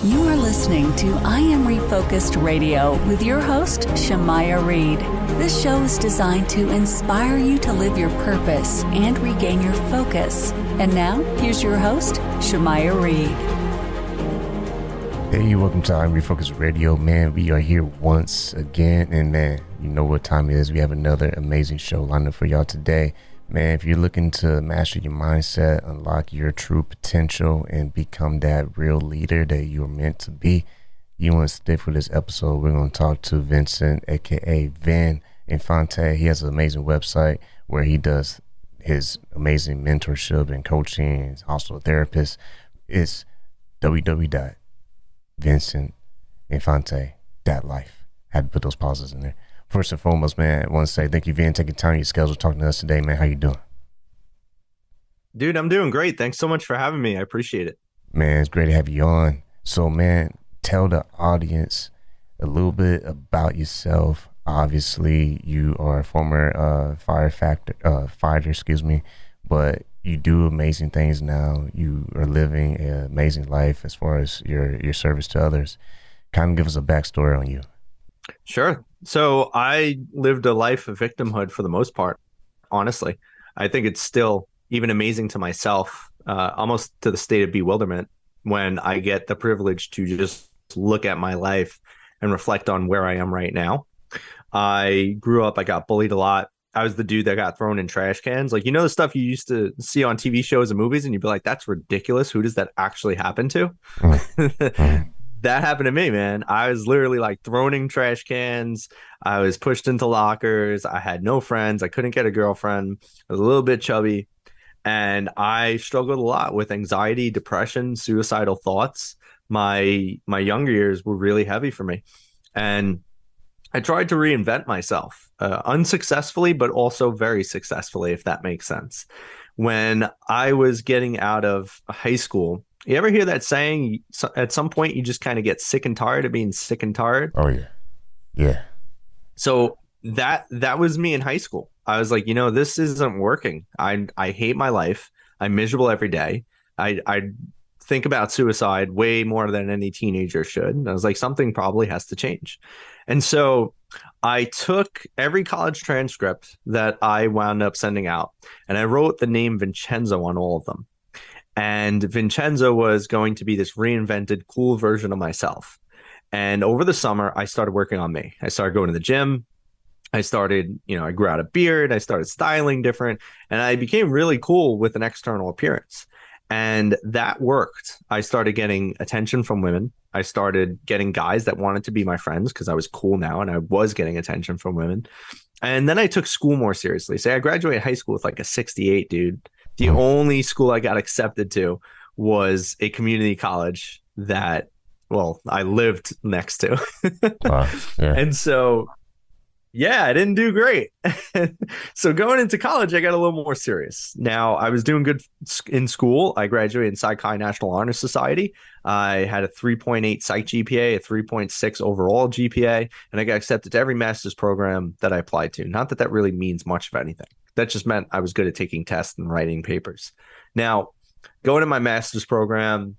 You are listening to I Am Refocused Radio with your host, Shamaya Reed. This show is designed to inspire you to live your purpose and regain your focus. And now, here's your host, Shamaya Reed. Hey, welcome to I Am Refocused Radio. Man, we are here once again. And man, you know what time it is. We have another amazing show lined up for y'all today. Man, if you're looking to master your mindset, unlock your true potential, and become that real leader that you're meant to be, you want to stick for this episode. We're going to talk to Vincent, aka Vin Infante. He has an amazing website where he does his amazing mentorship and coaching. He's also a therapist. It's www.vincentinfante.life. Had to put those pauses in there. First and foremost, man, I want to say thank you, Vin, taking time out of your schedule talking to us today, man. How you doing? Dude, I'm doing great. Thanks so much for having me. I appreciate it. Man, it's great to have you on. So, man, tell the audience a little bit about yourself. Obviously, you are a former fighter, but you do amazing things now. You are living an amazing life as far as your service to others. Kind of give us a backstory on you. Sure. So I lived a life of victimhood for the most part, honestly. I think it's still even amazing to myself, almost to the state of bewilderment, when I get the privilege to just look at my life and reflect on where I am right now. I grew up, I got bullied a lot. I was the dude that got thrown in trash cans. Like, you know, the stuff you used to see on TV shows and movies, and you'd be like, that's ridiculous. Who does that actually happen to? That happened to me, man. I was literally like thrown in trash cans. I was pushed into lockers. I had no friends. I couldn't get a girlfriend. I was a little bit chubby. And I struggled a lot with anxiety, depression, suicidal thoughts. My younger years were really heavy for me. And I tried to reinvent myself, unsuccessfully, but also very successfully, if that makes sense. When I was getting out of high school, you ever hear that saying, at some point you just kind of get sick and tired of being sick and tired? Oh, yeah. Yeah. So that was me in high school. I was like, you know, this isn't working. I hate my life. I'm miserable every day. I think about suicide way more than any teenager should. And I was like, something probably has to change. And so I took every college transcript that I wound up sending out, and I wrote the name Vincenzo on all of them. And Vincenzo was going to be this reinvented, cool version of myself. And over the summer, I started working on me. I started going to the gym. I started, I grew out a beard. I started styling different. And I became really cool with an external appearance. And that worked. I started getting attention from women. I started getting guys that wanted to be my friends because I was cool now and I was getting attention from women. And then I took school more seriously. Say I graduated high school with like a 68, dude. The only school I got accepted to was a community college that, well, I lived next to. Yeah. And so, yeah, I didn't do great. So going into college, I got a little more serious. Now, I was doing good in school. I graduated in Psych National Honor Society. I had a 3.8 psych GPA, a 3.6 overall GPA, and I got accepted to every master's program that I applied to. Not that that really means much of anything. That just meant I was good at taking tests and writing papers. Now, going to my master's program,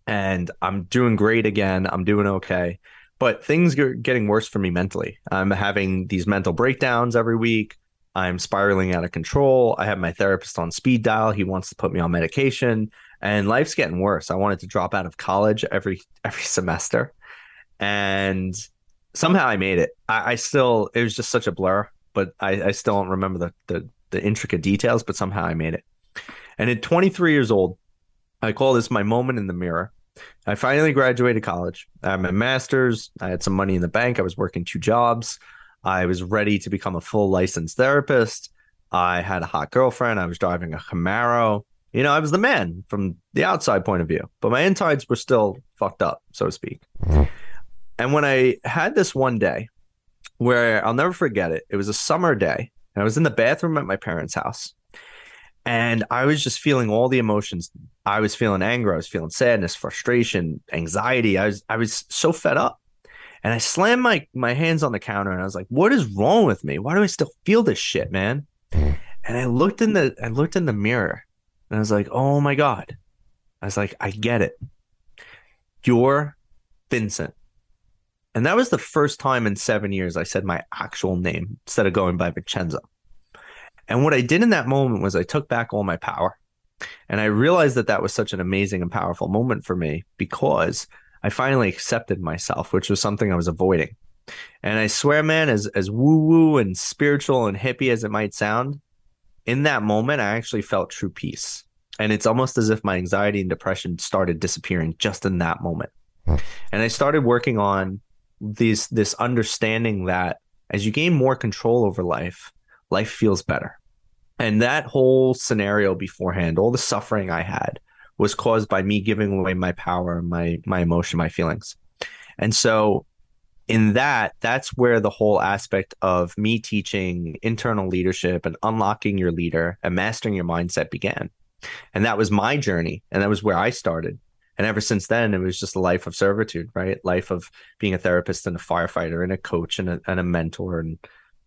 and I'm doing great again. I'm doing okay. But things are getting worse for me mentally. I'm having these mental breakdowns every week. I'm spiraling out of control. I have my therapist on speed dial. He wants to put me on medication. And life's getting worse. I wanted to drop out of college every semester. And somehow I made it. It was just such a blur. But I still don't remember the intricate details, but somehow I made it. And at 23 years old, I call this my moment in the mirror. I finally graduated college. I had my master's. I had some money in the bank. I was working 2 jobs. I was ready to become a full licensed therapist. I had a hot girlfriend. I was driving a Camaro. I was the man from the outside point of view, but my insides were still fucked up, so to speak. And when I had this one day where I'll never forget it, it was a summer day. And I was in the bathroom at my parents' house, and I was just feeling all the emotions. I was feeling anger. I was feeling sadness, frustration, anxiety. I was so fed up, and I slammed my hands on the counter, and I was like, "What is wrong with me? Why do I still feel this shit, man?" And I looked in the mirror, and I was like, "Oh my God!" I was like, "I get it. You're Vincent. And that was the first time in 7 years I said my actual name instead of going by Vincenzo. And what I did in that moment was I took back all my power. And I realized that that was such an amazing and powerful moment for me because I finally accepted myself, which was something I was avoiding. And I swear, man, as woo-woo and spiritual and hippie as it might sound, in that moment, I actually felt true peace. And it's almost as if my anxiety and depression started disappearing just in that moment. And I started working on this understanding that as you gain more control over life, life feels better. And that whole scenario beforehand, all the suffering I had was caused by me giving away my power, my emotion, my feelings. And so in that's where the whole aspect of me teaching internal leadership and unlocking your leader and mastering your mindset began. And that was my journey. And that was where I started. And ever since then, it was just a life of servitude, right? Life of being a therapist and a firefighter and a coach and a mentor. And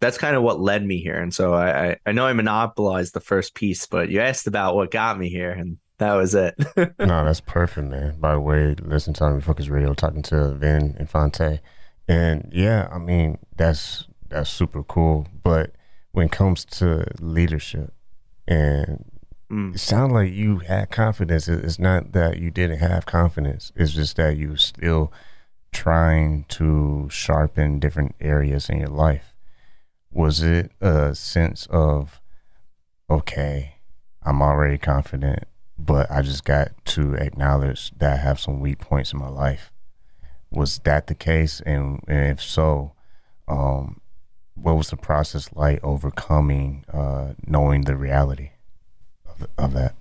that's kind of what led me here. And so I know I monopolized the first piece, but you asked about what got me here, and that was it. No, that's perfect, man. By the way, listen to Refocus Radio, talking to Vin Infante. And yeah, I mean, that's super cool. But when it comes to leadership, and it sounds like you had confidence. It's not that you didn't have confidence. It's just that you still trying to sharpen different areas in your life. Was it a sense of, okay, I'm already confident, but I just got to acknowledge that I have some weak points in my life? Was that the case? And if so, what was the process like overcoming, knowing the reality of that?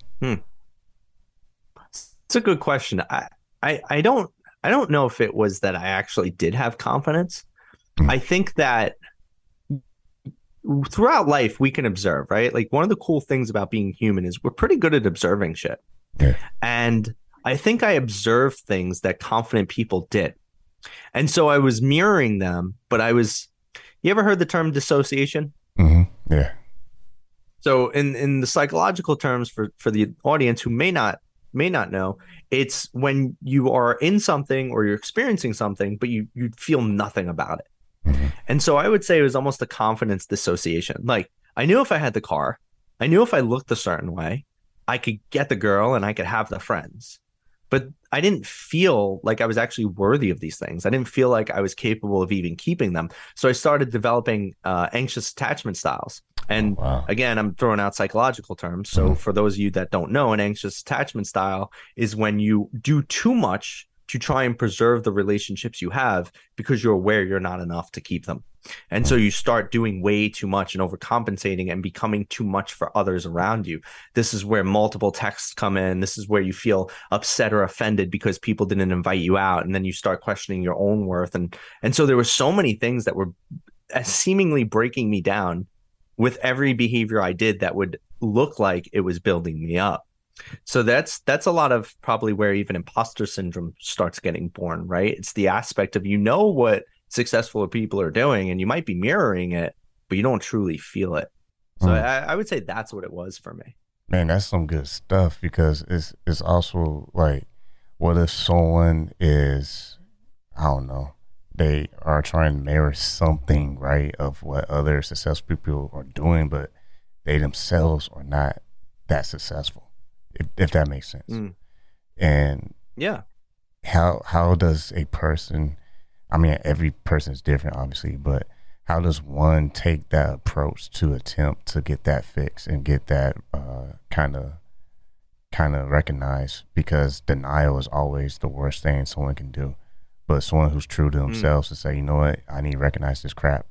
It's a good question. I don't know if it was that I actually did have confidence. I think that throughout life we can observe, right? Like one of the cool things about being human is we're pretty good at observing shit. Yeah. And I think I observed things that confident people did. And so I was mirroring them, but you ever heard the term dissociation? Mm-hmm. Yeah. So in the psychological terms for the audience who may not know, it's when you are in something or you're experiencing something, but you feel nothing about it. Mm-hmm. And so I would say it was almost a confidence dissociation. Like I knew if I had the car, I knew if I looked a certain way, I could get the girl and I could have the friends. But I didn't feel like I was actually worthy of these things. I didn't feel like I was capable of even keeping them. So I started developing anxious attachment styles. And again, I'm throwing out psychological terms. So for those of you that don't know, an anxious attachment style is when you do too much to try and preserve the relationships you have because you're aware you're not enough to keep them. And so you start doing way too much and overcompensating and becoming too much for others around you. This is where multiple texts come in. This is where you feel upset or offended because people didn't invite you out. And then you start questioning your own worth. And so there were so many things that were seemingly breaking me down with every behavior I did that would look like it was building me up. So that's a lot of probably where even imposter syndrome starts getting born, right? It's the aspect of, what successful people are doing and you might be mirroring it, but you don't truly feel it. So I would say that's what it was for me. Man, that's some good stuff, because it's also like, what if someone is, I don't know, they are trying to mirror something, right, of what other successful people are doing, but they themselves are not that successful, if that makes sense. And yeah, how does a person, I mean, every person is different, obviously, but how does one take that approach to attempt to get that fixed and get that kind of recognized? Because denial is always the worst thing someone can do. But someone who's true to themselves to say, you know what, I need to recognize this crap.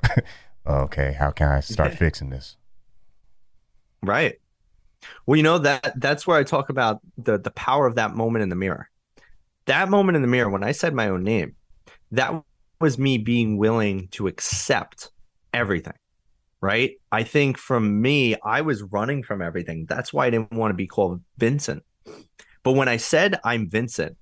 Okay, how can I start fixing this? Right. Well, that's where I talk about the power of that moment in the mirror. That moment in the mirror, when I said my own name, that was me being willing to accept everything, right? I think from me, I was running from everything. That's why I didn't want to be called Vincent. But when I said I'm Vincent,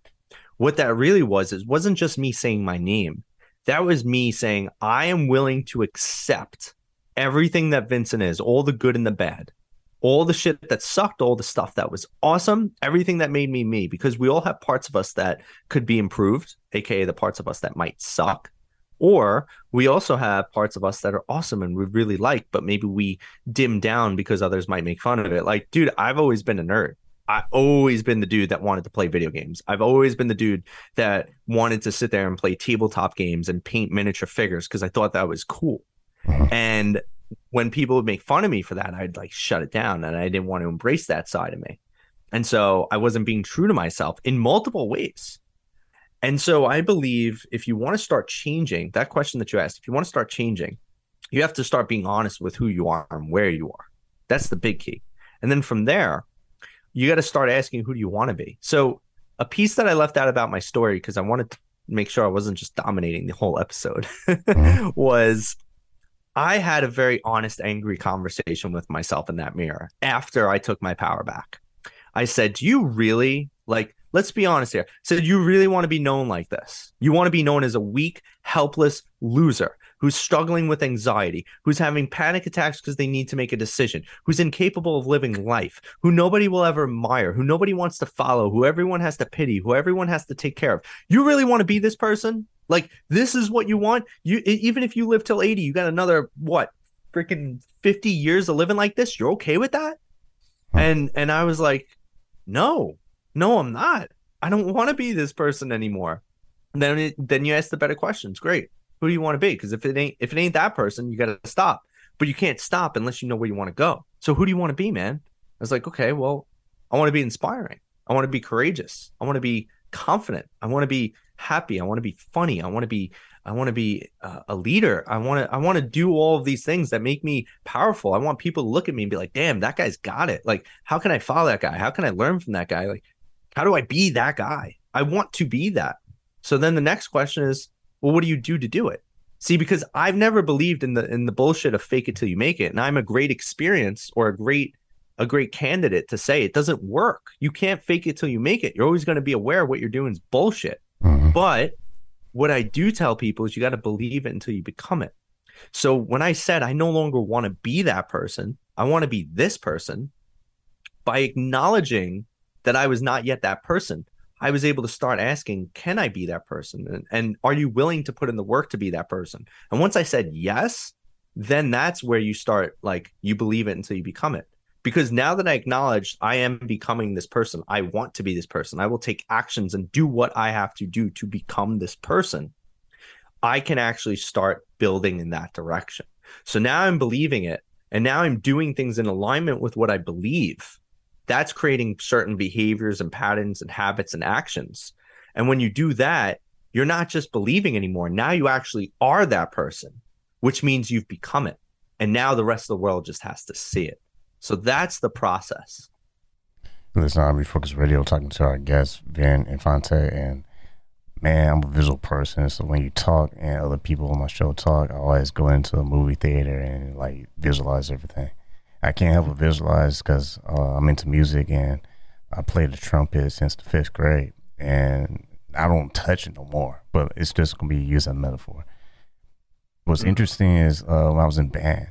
what that really was, it wasn't just me saying my name. That was me saying, I am willing to accept everything that Vincent is, all the good and the bad. all the shit that sucked, all the stuff that was awesome, everything that made me me, because we all have parts of us that could be improved, aka the parts of us that might suck. Or we also have parts of us that are awesome and we really like, but maybe we dim down because others might make fun of it. Like, dude, I've always been a nerd. I've always been the dude that wanted to play video games. I've always been the dude that wanted to sit there and play tabletop games and paint miniature figures because I thought that was cool. And when people would make fun of me for that, I'd like shut it down, and I didn't want to embrace that side of me. And so I wasn't being true to myself in multiple ways. And so I believe if you want to start changing, that question that you asked, if you want to start changing, you have to start being honest with who you are and where you are. That's the big key. And then from there, you got to start asking, who do you want to be? So a piece that I left out about my story, because I wanted to make sure I wasn't just dominating the whole episode, was I had a very honest, angry conversation with myself in that mirror after I took my power back. I said, do you really, like, let's be honest here. I said, you really want to be known like this? You want to be known as a weak, helpless loser who's struggling with anxiety, who's having panic attacks because they need to make a decision, who's incapable of living life, who nobody will ever admire, who nobody wants to follow, who everyone has to pity, who everyone has to take care of. You really want to be this person? Like, this is what you want? You, even if you live till 80, you got another, what, freaking 50 years of living like this? You're okay with that? And I was like, no, I'm not. I don't want to be this person anymore. And then you ask the better questions. Great. Who do you want to be? Because if it ain't that person, you got to stop. But you can't stop unless you know where you want to go. So who do you want to be, man? I was like, okay, well, I want to be inspiring. I want to be courageous. I want to be confident. I want to be happy. I want to be funny. I want to be a leader. I want to do all of these things that make me powerful. I want people to look at me and be like, damn, that guy's got it. Like, how can I follow that guy? How can I learn from that guy? Like, how do I be that guy? I want to be that. So then the next question is, well, what do you do it? See, because I've never believed in the bullshit of fake it till you make it. And I'm a great experience or a great candidate to say it doesn't work. You can't fake it till you make it. You're always going to be aware of what you're doing is bullshit. But what I do tell people is you got to believe it until you become it. So when I said I no longer want to be that person, I want to be this person, by acknowledging that I was not yet that person, I was able to start asking, can I be that person? And are you willing to put in the work to be that person? And once I said yes, then that's where you start, like, you believe it until you become it. Because now that I acknowledge I am becoming this person, I want to be this person, I will take actions and do what I have to do to become this person, I can actually start building in that direction. So now I'm believing it, and now I'm doing things in alignment with what I believe. That's creating certain behaviors and patterns and habits and actions. And when you do that, you're not just believing anymore. Now you actually are that person, which means you've become it. And now the rest of the world just has to see it. So that's the process. Listen, I'm Refocus Radio, talking to our guest, Infante, and man, I'm a visual person. So when you talk and other people on my show talk, I always go into a movie theater and like visualize everything. I can't help but visualize because I'm into music and I played the trumpet since the 5th grade, and I don't touch it no more, but it's just going to be used as a metaphor. What's interesting is when I was in band,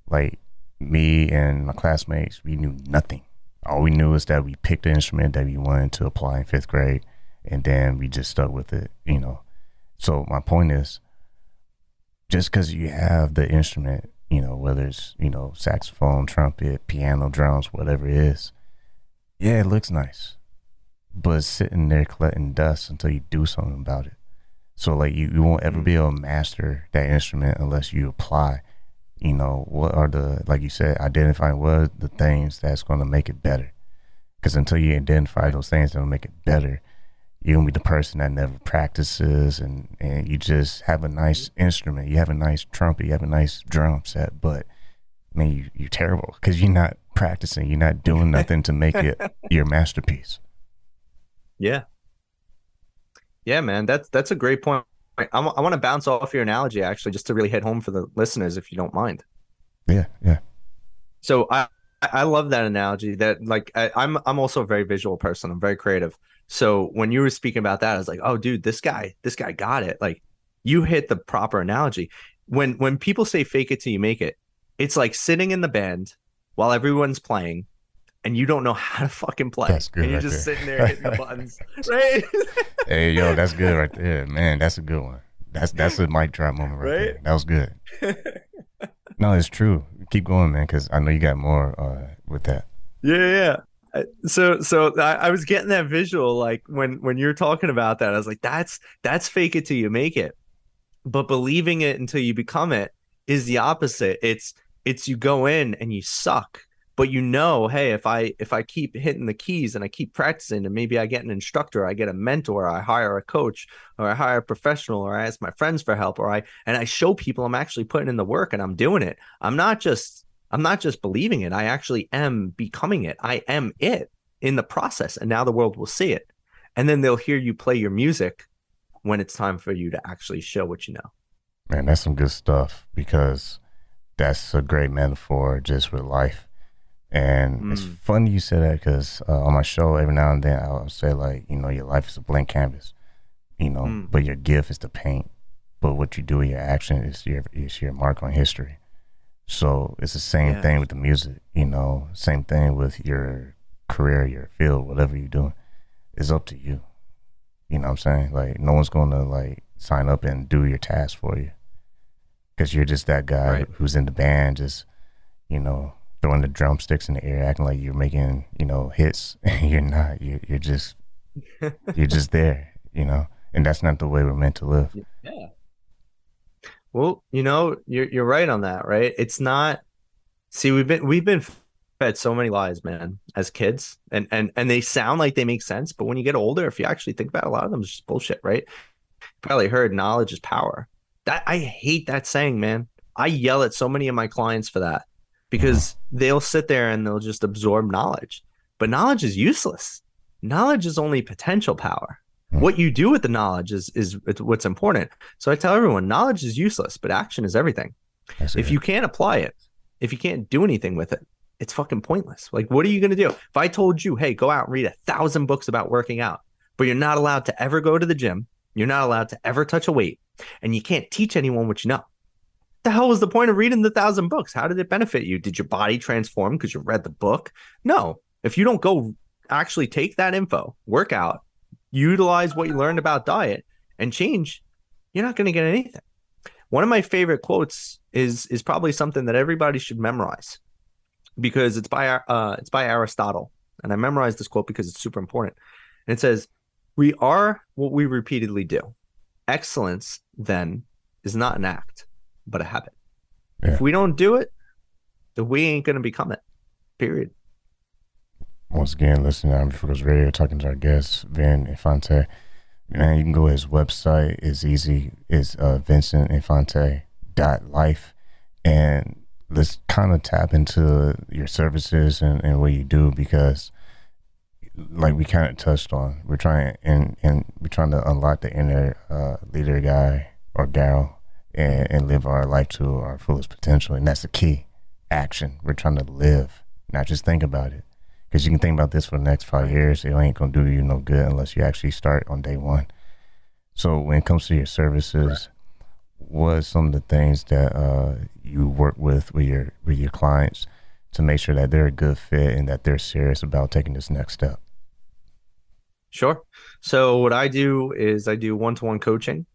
like me and my classmates, we knew nothing. All we knew is that we picked the instrument that we wanted to apply in 5th grade, and then we just stuck with it, you know. So my point is, just because you have the instrument, you know, whether it's, you know, saxophone, trumpet, piano, drums, whatever it is, yeah, it looks nice, but it's sitting there collecting dust until you do something about it. So like you won't ever be able to master that instrument unless you apply, you know, what are the, like you said, identify what are the things that's going to make it better. Because until you identify those things that will make it better, you're going to be the person that never practices, and you just have a nice instrument. You have a nice trumpet, you have a nice drum set, but man, you're terrible because you're not practicing. You're not doing nothing to make it your masterpiece. Yeah. Yeah, man, that's a great point. I want to bounce off your analogy, actually, just to really hit home for the listeners, if you don't mind. Yeah. So I love that analogy. That, like, I'm also a very visual person. I'm very creative. So when you were speaking about that, I was like, oh, dude, this guy got it. Like, you hit the proper analogy. When people say fake it till you make it, it's like sitting in the band while everyone's playing and you don't know how to fucking play. That's good And you're right just there. sitting there hitting the buttons, right? Hey, yo, that's good right there, man. That's a good one. That's a mic drop moment right Right? there. That was good. No, it's true. Keep going, man, because I know you got more with that. Yeah. I was getting that visual, like when you're talking about that, I was like, that's fake it till you make it. But believing it until you become it is the opposite. It's you go in and you suck, but you know, hey, if I keep hitting the keys and I keep practicing, and maybe I get an instructor, I get a mentor, I hire a coach, or I hire a professional, or I ask my friends for help, or I show people I'm actually putting in the work and I'm doing it. I'm not just believing it. I actually am becoming it. I am it in the process. And now the world will see it. And then they'll hear you play your music when it's time for you to actually show what you know. Man, that's some good stuff, because that's a great metaphor just with life. And it's funny you say that, because on my show, every now and then I'll say, like, your life is a blank canvas, but your gift is to paint. But what you do with your action is your mark on history. So it's the same thing with the music, same thing with your career, your field, whatever you're doing. It's up to you. You know what I'm saying? Like, no one's going to, like, sign up and do your task for you, because you're just that guy who's in the band, just, throwing the drumsticks in the air, acting like you're making, hits. You're not. You're just there, and that's not the way we're meant to live. Yeah. Well, you're right on that, right? It's not. See, we've been fed so many lies, man, as kids, and they sound like they make sense, but when you get older, if you actually think about it, a lot of them is just bullshit, right? You probably heard knowledge is power. That I hate that saying, man. I yell at so many of my clients for that, because they'll sit there and they'll just absorb knowledge, but knowledge is useless. Knowledge is only potential power. What you do with the knowledge is what's important. So I tell everyone, knowledge is useless, but action is everything. If you can't apply it, if you can't do anything with it, it's fucking pointless. Like, what are you going to do? If I told you, hey, go out and read 1,000 books about working out, but you're not allowed to ever go to the gym, you're not allowed to ever touch a weight, and you can't teach anyone what you know, the hell was the point of reading the 1,000 books? How did it benefit you? Did your body transform because you read the book? No. If you don't go actually take that info, work out, utilize what you learned about diet, and change, you're not going to get anything. One of my favorite quotes is probably something that everybody should memorize, because it's by Aristotle, and I memorized this quote because it's super important. And it says, "We are what we repeatedly do. Excellence, then, is not an act, but a habit." Yeah. If we don't do it, then we ain't going to become it. Period. Once again, listening to Focus Radio, talking to our guest, Vin Infante. Man, you can go to his website. It's easy. It's vincentinfante.life. And let's kind of tap into your services and what you do, because, like we kind of touched on, we're trying to unlock the inner leader guy or gal and live our life to our fullest potential. And that's the key. Action. We're trying to live, not just think about it. Because you can think about this for the next 5 years, it ain't going to do you no good unless you actually start on day one. So when it comes to your services, what are some of the things that you work with your clients to make sure that they're a good fit and that they're serious about taking this next step? Sure. So what I do is I do one-to-one coaching,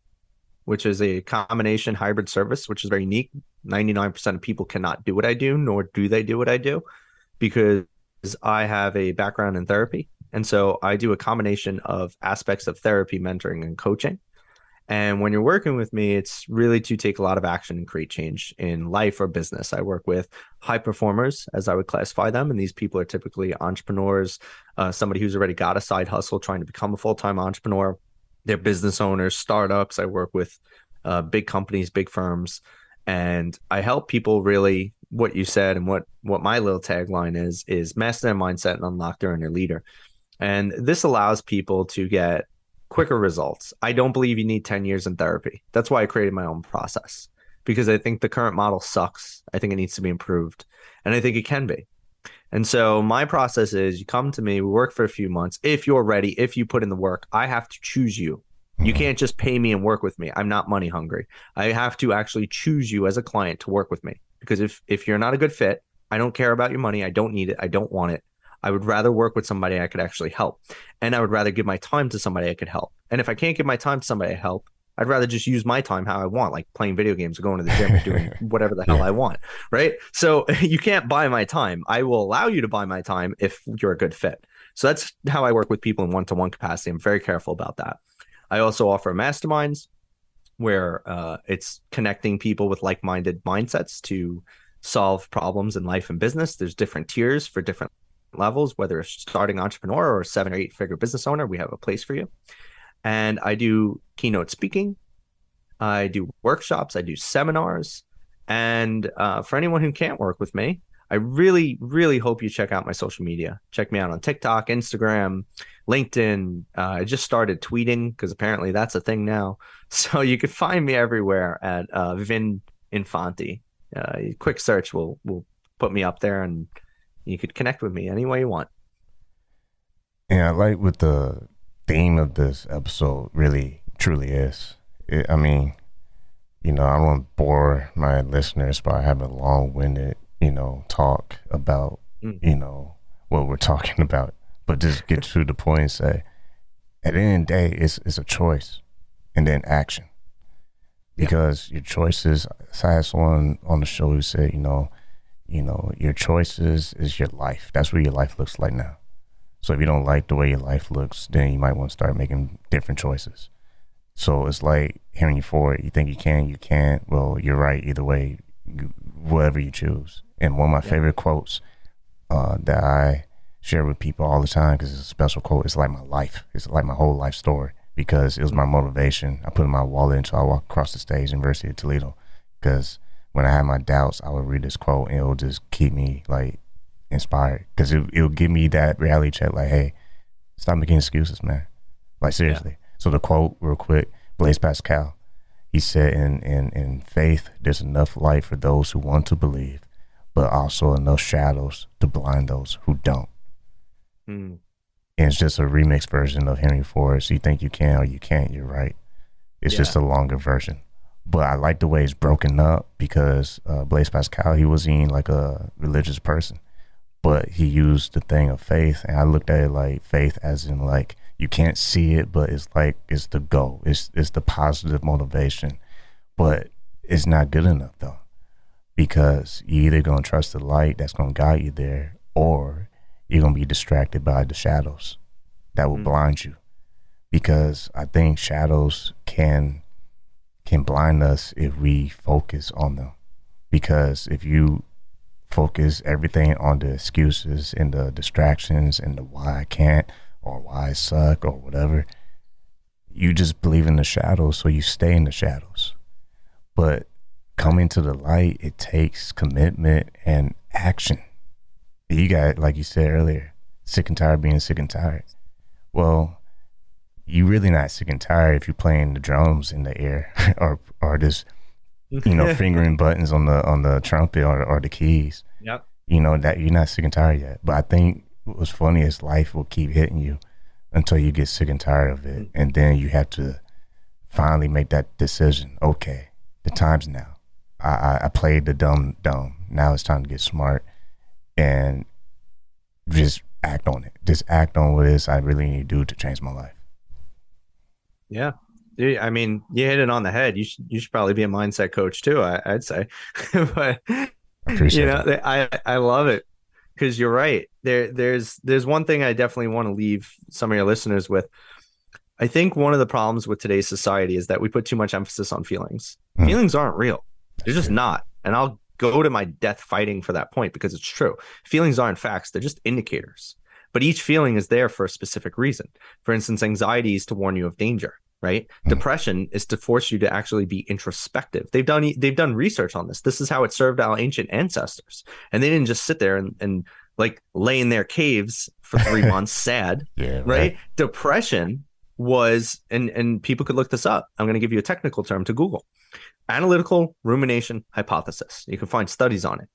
which is a combination hybrid service, which is very unique. 99% of people cannot do what I do, nor do they do what I do, because I have a background in therapy. And so I do a combination of aspects of therapy, mentoring, and coaching. And when you're working with me, it's really to take a lot of action and create change in life or business. I work with high performers, as I would classify them. And these people are typically entrepreneurs, somebody who's already got a side hustle, trying to become a full-time entrepreneur. They're business owners, startups. I work with big companies, big firms. And I help people really, what you said and what my little tagline is master their mindset and unlock their inner leader. And this allows people to get quicker results. I don't believe you need 10 years in therapy. That's why I created my own process, because I think the current model sucks. I think it needs to be improved, and I think it can be. And so my process is, you come to me, we work for a few months. If you're ready, if you put in the work, I have to choose you. You can't just pay me and work with me. I'm not money hungry. I have to actually choose you as a client to work with me, because if you're not a good fit, I don't care about your money. I don't need it. I don't want it. I would rather work with somebody I could actually help. And I would rather give my time to somebody I could help. And if I can't give my time to somebody I help, I'd rather just use my time how I want, like playing video games or going to the gym or doing whatever the hell I want. Right. So you can't buy my time. I will allow you to buy my time if you're a good fit. So that's how I work with people in one-to-one capacity. I'm very careful about that. I also offer masterminds where it's connecting people with like-minded mindsets to solve problems in life and business. There's different tiers for different levels, whether it's starting entrepreneur or 7 or 8 figure business owner, we have a place for you. And I do keynote speaking. I do workshops. I do seminars. And for anyone who can't work with me, I really, really hope you check out my social media. Check me out on TikTok, Instagram, LinkedIn. I just started tweeting because apparently that's a thing now. So you can find me everywhere at Vin Infante. Quick search will put me up there, and you could connect with me any way you want. Yeah, I like what the theme of this episode really truly is. I mean, I don't want to bore my listeners by having a long-winded, talk about, what we're talking about, but just get to the point and say, at the end of the day, it's a choice and then action. Because your choices, I had someone on the show who said, your choices is your life. That's what your life looks like now. So if you don't like the way your life looks, then you might want to start making different choices. So it's like hearing you for it. You think you can, you can't. Well, you're right. Either way, whatever you choose. And one of my favorite quotes that I share with people all the time, because it's a special quote, it's like my life. It's like my whole life story, because it was my motivation. I put it in my wallet until I walked across the stage, University of Toledo, because when I had my doubts, I would read this quote and it would just keep me like inspired, because it'll give me that reality check, like, hey, stop making excuses, man. Like, seriously. So the quote, real quick, Blaise Pascal, he said, in faith, there's enough light for those who want to believe, but also enough shadows to blind those who don't. And it's just a remix version of Henry Ford's You Think You Can or You Can't, You're Right. It's just a longer version. But I like the way it's broken up, because Blaise Pascal, he wasn't even like a religious person, but he used the thing of faith, and I looked at it like faith as in like you can't see it, but it's like it's the goal, it's the positive motivation. But it's not good enough though, because you're either gonna trust the light that's gonna guide you there, or you're gonna be distracted by the shadows that will blind you. Because I think shadows can blind us if we focus on them. Because if you focus everything on the excuses and the distractions and the why I can't or why I suck or whatever, you just believe in the shadows, so you stay in the shadows. But coming to the light, it takes commitment and action. You got, like you said earlier, sick and tired of being sick and tired. Well, you really not sick and tired if you're playing the drums in the air or just fingering buttons on the trumpet or the keys. Yep. That you're not sick and tired yet. But I think what's funny is life will keep hitting you until you get sick and tired of it, and then you have to finally make that decision. Okay, the time's now. I played the dumb. Now it's time to get smart and just act on it. Just act on what it is I really need to do to change my life. Yeah. I mean, you hit it on the head. You should probably be a mindset coach too, I'd say. But I appreciate it. I love it, because you're right. There's one thing I definitely want to leave some of your listeners with. I think one of the problems with today's society is that we put too much emphasis on feelings. Feelings aren't real. They're just not. And I'll go to my death fighting for that point, because it's true. Feelings aren't facts. They're just indicators. But each feeling is there for a specific reason. For instance, anxiety is to warn you of danger, right? Depression is to force you to actually be introspective. They've done research on this. This is how it served our ancient ancestors. And they didn't just sit there and like lay in their caves for 3 months sad, right? Depression was, and people could look this up. I'm going to give you a technical term to Google. Analytical rumination hypothesis. You can find studies on it.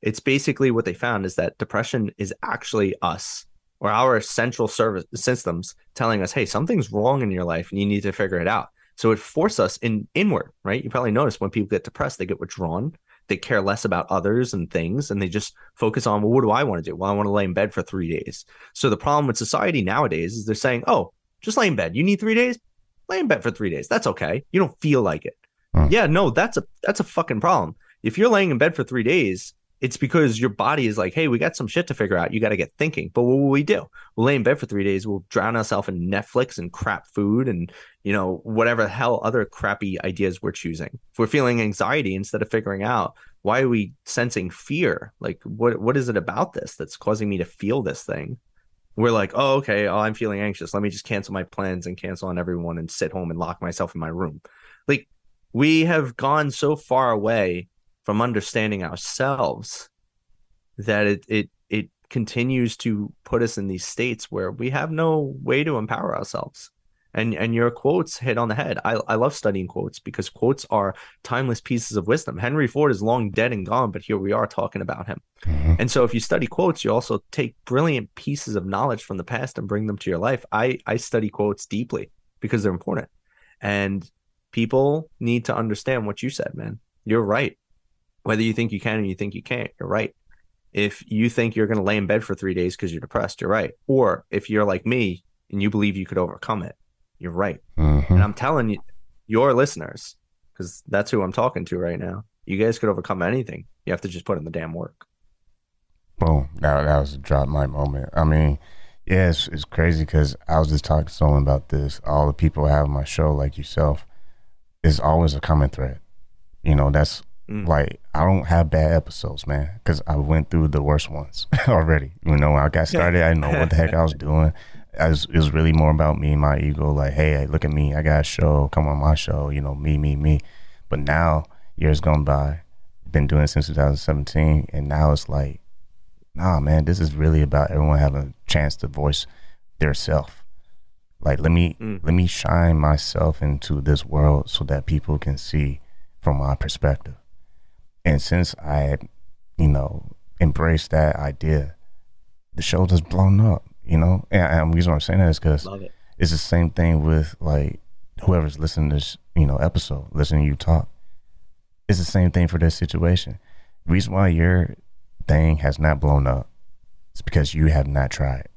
It's basically what they found is that depression is actually us, or our central service systems, telling us, hey, something's wrong in your life and you need to figure it out. So it forces us inward, right? You probably notice when people get depressed, they get withdrawn. they care less about others and things, and they just focus on, well, what do I want to do? Well, I want to lay in bed for 3 days. So the problem with society nowadays is they're saying, oh, just lay in bed. You need 3 days? Lay in bed for 3 days. That's okay. You don't feel like it. Yeah, no, that's a fucking problem. If you're laying in bed for 3 days, it's because your body is like, hey, we got some shit to figure out. You got to get thinking. But what will we do? We'll lay in bed for 3 days. We'll drown ourselves in Netflix and crap food and, whatever the hell other crappy ideas we're choosing. If we're feeling anxiety, instead of figuring out, why are we sensing fear? Like, what is it about this that's causing me to feel this thing? We're like, oh, okay, I'm feeling anxious. Let me just cancel my plans and cancel on everyone and sit home and lock myself in my room. Like, we have gone so far away from understanding ourselves that it continues to put us in these states where we have no way to empower ourselves. And your quotes hit on the head. I love studying quotes because quotes are timeless pieces of wisdom. Henry Ford is long dead and gone, but here we are talking about him. And so if you study quotes, you also take brilliant pieces of knowledge from the past and bring them to your life. I study quotes deeply because they're important. And people need to understand what you said, man. You're right. Whether you think you can or you think you can't, you're right. If you think you're going to lay in bed for 3 days because you're depressed, you're right. Or if you're like me and you believe you could overcome it, you're right. And I'm telling you, your listeners, because that's who I'm talking to right now, you guys could overcome anything. You have to just put in the damn work. Boom. That was a drop mic moment. I mean, yeah, it's crazy because I was just talking to someone about this. All the people I have on my show, like yourself, is always a common thread. That's like, I don't have bad episodes, man, because I went through the worst ones already. When I got started, I didn't know what the heck I was doing. It was really more about me and my ego. Like, hey, look at me. I got a show. Come on my show. Me. But now, years gone by, been doing it since 2017, and now it's like, nah, man, this is really about everyone having a chance to voice their self. Like, let me shine myself into this world so that people can see from my perspective. And since I had, embraced that idea, the show just blown up, And the reason why I'm saying that is because it's the same thing with, like, whoever's listening to this, episode, listening to you talk. It's the same thing for this situation. The reason why your thing has not blown up is because you have not tried.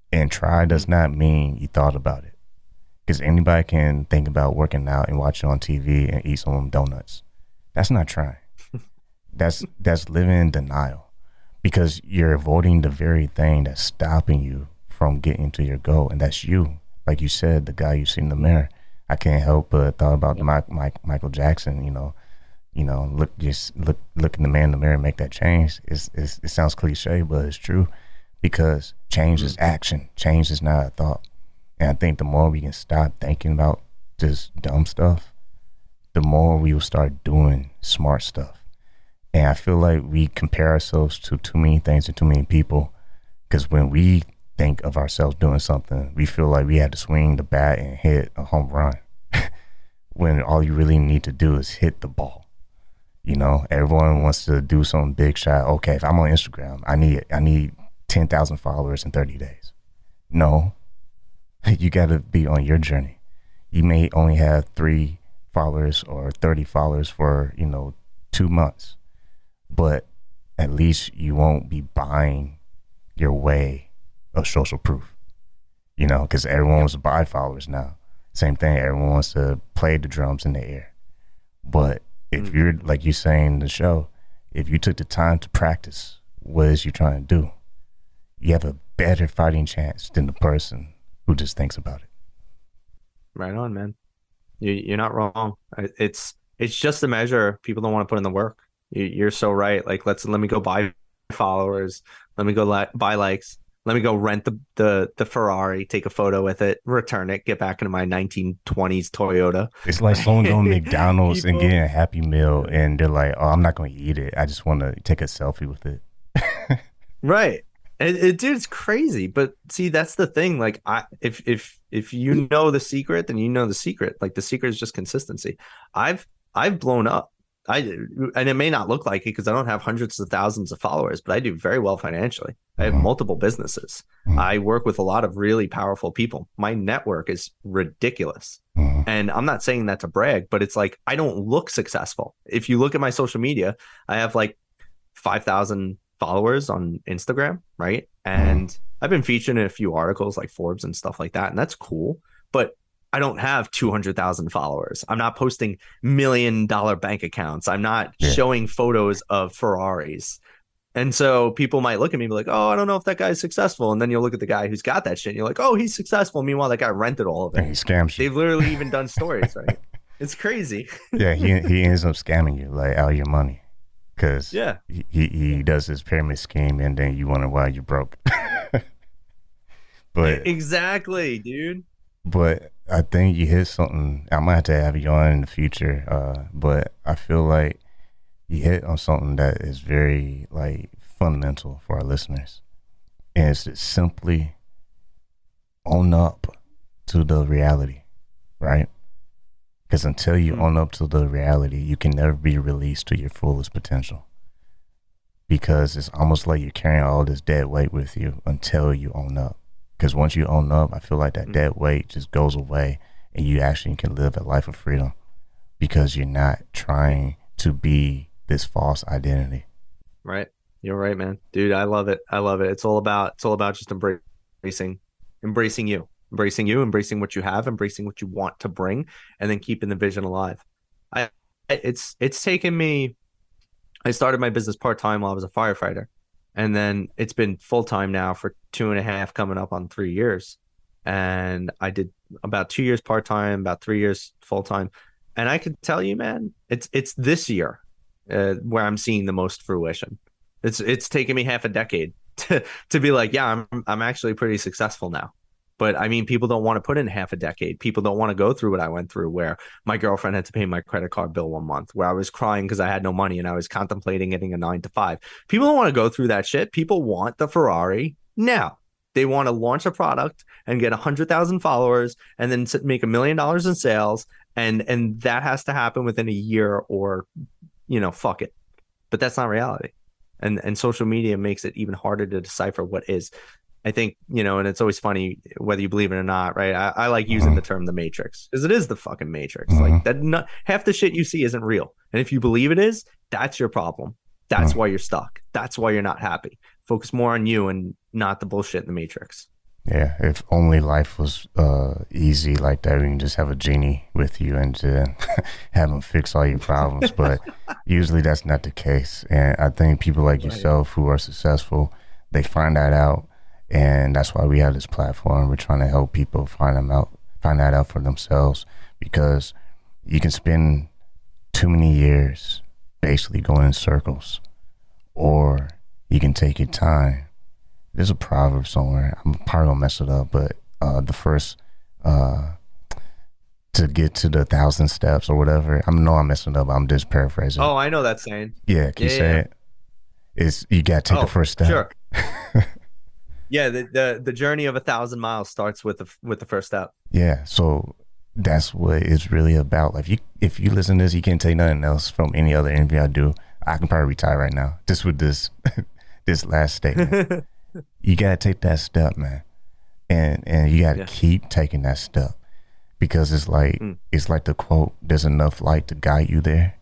And try does not mean you thought about it. Because anybody can think about working out and watch it on TV and eat some donuts. That's not trying. That's living in denial, because you're avoiding the very thing that's stopping you from getting to your goal, and that's you. Like you said, the guy you see in the mirror. I can't help but thought about Michael Jackson. Look in the man in the mirror and make that change. It sounds cliche, but it's true, because change is action. Change is not a thought. And I think the more we can stop thinking about just dumb stuff, the more we will start doing smart stuff. And I feel like we compare ourselves to too many things and too many people, because when we think of ourselves doing something, we feel like we have to swing the bat and hit a home run when all you really need to do is hit the ball. Everyone wants to do some big shot. Okay, if I'm on Instagram, I need 10,000 followers in 30 days. No, you got to be on your journey. You may only have 3 followers or 30 followers for 2 months, but at least you won't be buying your way of social proof, because everyone wants to buy followers now. Same thing, everyone wants to play the drums in the air. But if you're, like you saying in the show, if you took the time to practice what it is you're trying to do, you have a better fighting chance than the person who just thinks about it. Right on, man. You're not wrong. It's just a measure. People don't want to put in the work. You're so right. Like, let me go buy followers. Let me go buy likes. Let me go rent the Ferrari, take a photo with it, return it, get back into my 1920s Toyota. It's like someone going to McDonald's and getting a Happy Meal, and they're like, "Oh, I'm not going to eat it. I just want to take a selfie with it." Right. Dude, it's crazy. But see, that's the thing. Like, if you know the secret, then you know the secret. Like, the secret is just consistency. I've blown up And it may not look like it because I don't have hundreds of thousands of followers, but I do very well financially. I have multiple businesses. I work with a lot of really powerful people. My network is ridiculous. And I'm not saying that to brag, but it's like, I don't look successful. If you look at my social media, I have like 5,000 followers on Instagram, right? And I've been featured in a few articles like Forbes and stuff like that. And that's cool. But I don't have 200,000 followers. I'm not posting $1 million bank accounts. I'm not showing photos of Ferraris. And so people might look at me and be like, oh, I don't know if that guy's successful. And then you'll look at the guy who's got that shit and you're like, oh, he's successful. Meanwhile, that guy rented all of it. And he scams you. They've literally even done stories, right? It's crazy. Yeah, he ends up scamming you, like, out of your money. Because he does his pyramid scheme and then you wonder why you're broke. But exactly, dude. But I think you hit something. I might have to have you on in the future. But I feel like you hit on something that is very like fundamental for our listeners. And it's to simply own up to the reality, right? Because until you own up to the reality, you can never be released to your fullest potential. Because it's almost like you're carrying all this dead weight with you until you own up. Because once you own up, I feel like that dead weight just goes away and you actually can live a life of freedom because you're not trying to be this false identity. Right. You're right, man. Dude, I love it. I love it. It's all about just embracing you, embracing what you have, embracing what you want to bring, and then keeping the vision alive. It's taken me, I started my business part-time while I was a firefighter. And then it's been full-time now for 2.5, coming up on 3 years. And I did about 2 years part-time, about 3 years full-time. And I could tell you, man, it's this year where I'm seeing the most fruition. It's taken me half a decade to be like, yeah, I'm actually pretty successful now. But I mean, people don't want to put in half a decade. People don't want to go through what I went through, where my girlfriend had to pay my credit card bill 1 month, where I was crying because I had no money and I was contemplating getting a 9 to 5. People don't want to go through that shit. People want the Ferrari now. They want to launch a product and get 100,000 followers and then make $1 million in sales. And that has to happen within a year or, fuck it. But that's not reality. And social media makes it even harder to decipher what is. I think, and it's always funny whether you believe it or not, right? I like using the term the Matrix because it is the fucking Matrix. Like that, half the shit you see isn't real. And if you believe it is, that's your problem. That's why you're stuck. That's why you're not happy. Focus more on you and not the bullshit in the Matrix. Yeah, if only life was easy like that, we can just have a genie with you and have him fix all your problems. But usually that's not the case. And I think people like yourself who are successful, they find that out. And that's why we have this platform. We're trying to help people find that out for themselves, because you can spend too many years basically going in circles, or you can take your time. There's a proverb somewhere. I'm probably gonna mess it up, but the first to get to the 1,000 steps or whatever. I know I'm messing it up. I'm just paraphrasing. Oh, I know that saying. Yeah, can you say it? It's you got to take the first step. Sure. Yeah, the journey of 1,000 miles starts with the first step. Yeah, so that's what it's really about. Like, if you listen to this, you can't take nothing else from any other interview I do. I can probably retire right now just with this this last statement. You gotta take that step, man, and you gotta keep taking that step, because it's like the quote: "There's enough light to guide you there,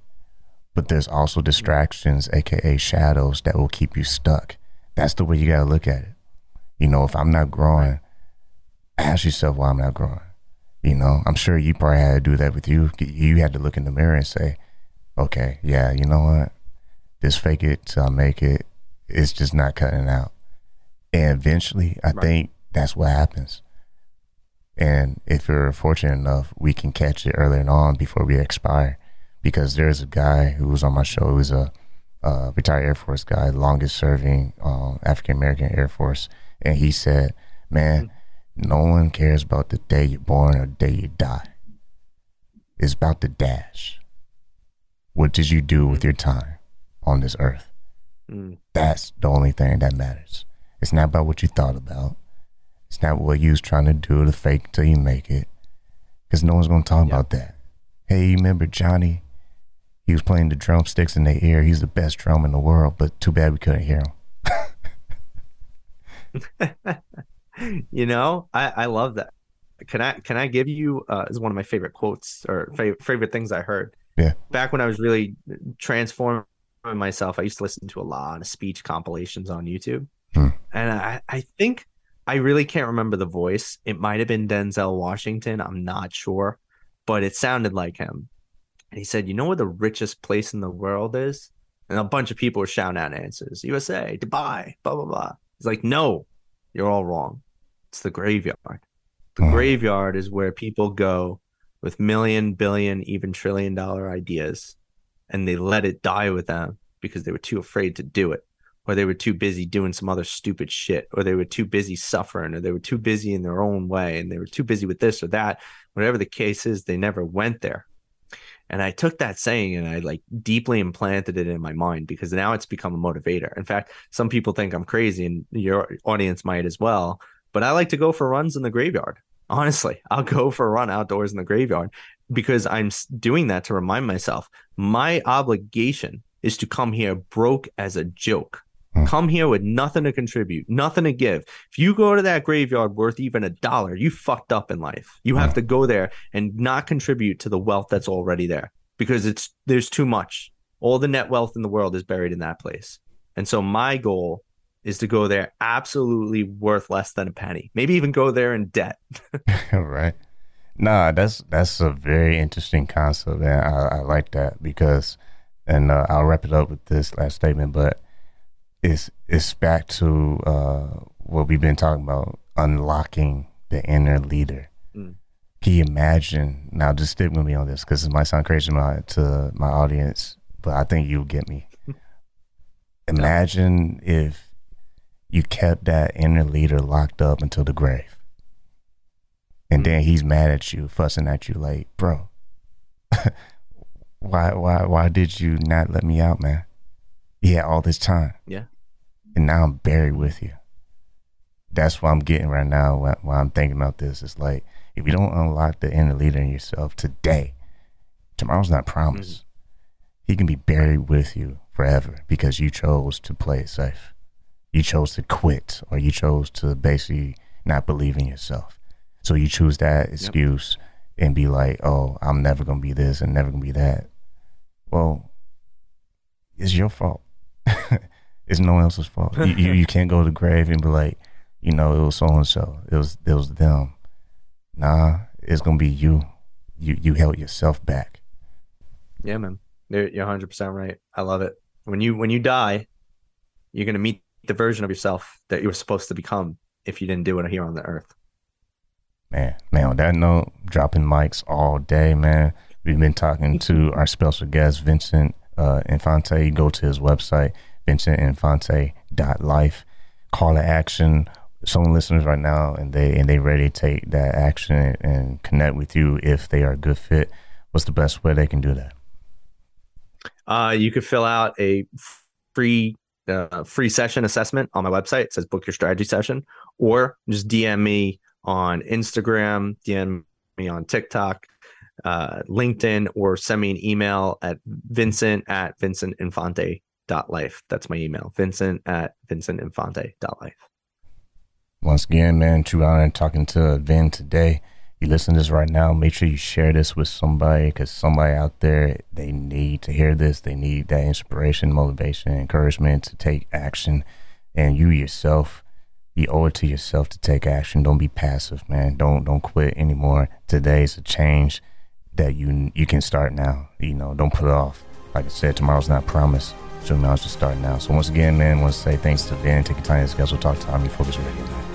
but there's also distractions, aka shadows, that will keep you stuck." That's the way you gotta look at it. If I'm not growing, ask yourself why I'm not growing. I'm sure you probably had to do that with you. You had to look in the mirror and say, okay, yeah, you know what? This fake it till I make it, it's just not cutting out. And eventually, I think that's what happens. And if you're fortunate enough, we can catch it earlier on before we expire. Because there's a guy who was on my show who's a retired Air Force guy, longest serving African-American Air Force. And he said, man, no one cares about the day you're born or the day you die. It's about the dash. What did you do with your time on this earth? That's the only thing that matters. It's not about what you thought about. It's not what you was trying to do to fake till you make it. Because no one's going to talk about that. Hey, you remember Johnny? He was playing the drumsticks in their ear. He's the best drummer in the world, but too bad we couldn't hear him. You know, I love that. Can I give you is one of my favorite quotes or favorite things I heard. Yeah. Back when I was really transforming myself, I used to listen to a lot of speech compilations on YouTube. And I think I really can't remember the voice. It might have been Denzel Washington. I'm not sure, but it sounded like him. And he said, you know where the richest place in the world is? And a bunch of people were shouting out answers. USA, Dubai, blah, blah, blah. He's like, no, you're all wrong. It's the graveyard. The graveyard is where people go with million, billion, even $1 trillion ideas, and they let it die with them because they were too afraid to do it, or they were too busy doing some other stupid shit, or they were too busy suffering, or they were too busy in their own way, and they were too busy with this or that. Whatever the case is, they never went there. And I took that saying and I like deeply implanted it in my mind, because now it's become a motivator. In fact, some people think I'm crazy, and your audience might as well, but I like to go for runs in the graveyard. Honestly, I'll go for a run outdoors in the graveyard because I'm doing that to remind myself my obligation is to come here broke as a joke. Come here with nothing to contribute, nothing to give. If you go to that graveyard worth even $1, you fucked up in life. You have to go there and not contribute to the wealth that's already there, because there's too much. All the net wealth in the world is buried in that place. And so my goal is to go there absolutely worth less than a penny, maybe even go there in debt. Right. Nah, that's a very interesting concept, and I like that, because, and I'll wrap it up with this last statement, but it's back to what we've been talking about, unlocking the inner leader. Can you imagine? Now, just stick with me on this, because it might sound crazy to my audience, but I think you'll get me. Imagine if you kept that inner leader locked up until the grave, and then he's mad at you, fussing at you, like, bro, why did you not let me out, man? You had all this time. Yeah. And now I'm buried with you. That's what I'm getting right now while I'm thinking about this. It's like, if you don't unlock the inner leader in yourself today, tomorrow's not promised. He can be buried with you forever because you chose to play it safe. You chose to quit, or you chose to basically not believe in yourself. So you choose that excuse and be like, oh, I'm never going to be this and never going to be that. Well, it's your fault. It's no one else's fault. You can't go to the grave and be like, you know, it was so-and-so. It was them. Nah, it's going to be you. You held yourself back. Yeah, man. You're 100% right. I love it. When you die, you're going to meet the version of yourself that you were supposed to become if you didn't do it here on the earth. Man, on that note, dropping mics all day, man. We've been talking to our special guest, Vincent Infante. You go to his website, vincentinfante.life. Call to action. Some listeners right now, and they ready to take that action and connect with you if they are a good fit. What's the best way they can do that? You could fill out a free session assessment on my website. It says book your strategy session, or just DM me on Instagram, DM me on TikTok, LinkedIn, or send me an email at vincent@vincentinfante.life. That's my email, vincent@vincentinfante.life. Once again, man, true honor talking to Vin today. You listen to this right now, make sure you share this with somebody, because somebody out there, they need to hear this. They need that inspiration, motivation, encouragement to take action. And you yourself, you owe it to yourself to take action. Don't be passive, man. Don't quit anymore. Today's a change that you can start now. You know, don't put it off. Like I said, tomorrow's not promised, so now it's just start now. So once again, man, I want to say thanks to Vin. Take your time to schedule. Talk to Omni Focus Radio, man.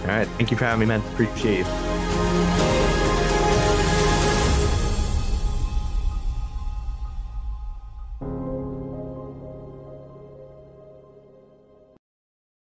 All right. Thank you for having me, man. Appreciate you.